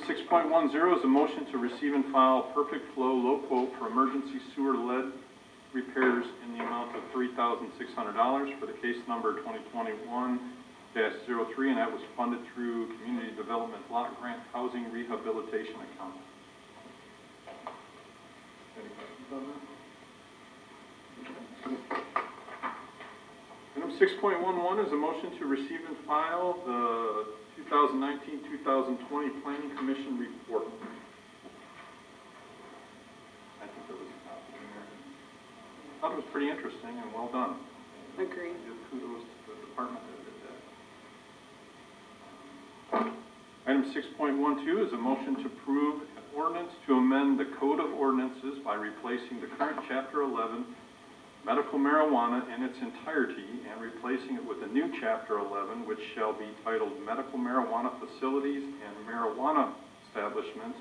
6.10 is a motion to receive and file perfect flow low quote for emergency sewer lead repairs in the amount of $3,600 for the case number 2021-03, and that was funded through Community Development Block Grant Housing Rehabilitation Account. Any questions on that? Item 6.11 is a motion to receive and file the 2019-2020 Planning Commission report. I think there was a copy in there. I thought it was pretty interesting and well done. Agreed. Give kudos to the department that did that. Item 6.12 is a motion to approve an ordinance to amend the Code of Ordinances by replacing the current Chapter 11 medical marijuana in its entirety and replacing it with a new Chapter 11, which shall be titled Medical Marijuana Facilities and Marijuana Establishments,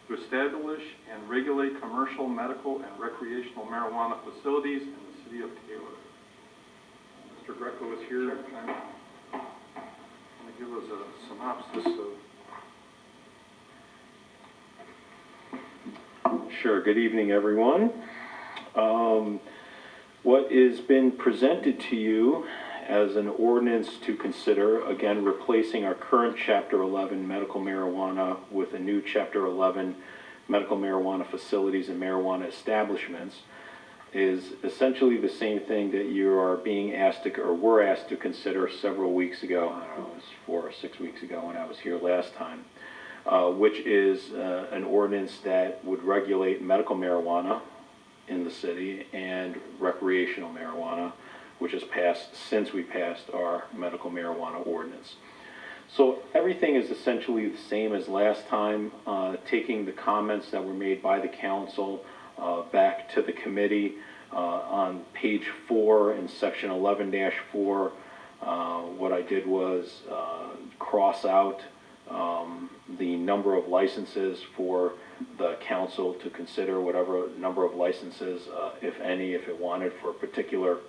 to establish and regulate commercial, medical, and recreational marijuana facilities in the city of Taylor. Mr. Greco is here and going to give us a synopsis of. Sure. Good evening, everyone. What has been presented to you as an ordinance to consider, again, replacing our current Chapter 11 medical marijuana with a new Chapter 11 medical marijuana facilities and marijuana establishments, is essentially the same thing that you are being asked to, or were asked to consider several weeks ago. I don't know, it was 4 or 6 weeks ago when I was here last time, which is an ordinance that would regulate medical marijuana in the city and recreational marijuana, which has passed since we passed our medical marijuana ordinance. So everything is essentially the same as last time, taking the comments that were made by the council back to the committee. On page 4 in section 11-4, what I did was cross out the number of licenses for the council to consider, whatever number of licenses, if any, if it wanted, for particular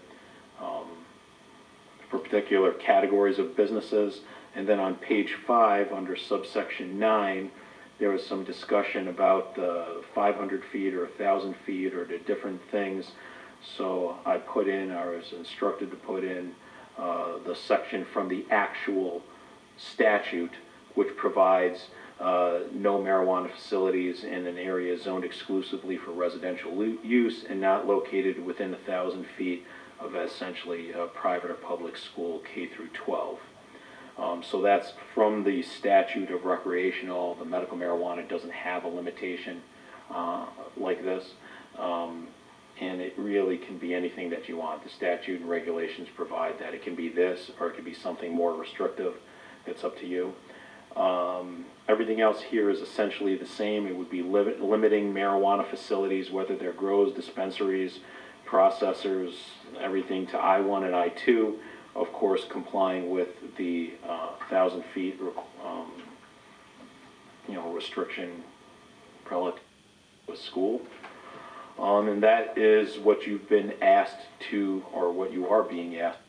categories of businesses. And then on page 5, under subsection 9, there was some discussion about 500 feet or 1,000 feet or the different things. So I put in, I was instructed to put in the section from the actual statute, which provides no marijuana facilities in an area zoned exclusively for residential use and not located within 1,000 feet of essentially a private or public school K through 12. So that's from the statute of recreational. The medical marijuana doesn't have a limitation like this. And it really can be anything that you want. The statute and regulations provide that it can be this or it can be something more restrictive. It's up to you. Everything else here is essentially the same. It would be limiting marijuana facilities, whether they're grows, dispensaries, processors, everything to I-1 and I-2, of course complying with the 1,000 feet restriction relative to a school. And that is what you've been asked to, or what you are being asked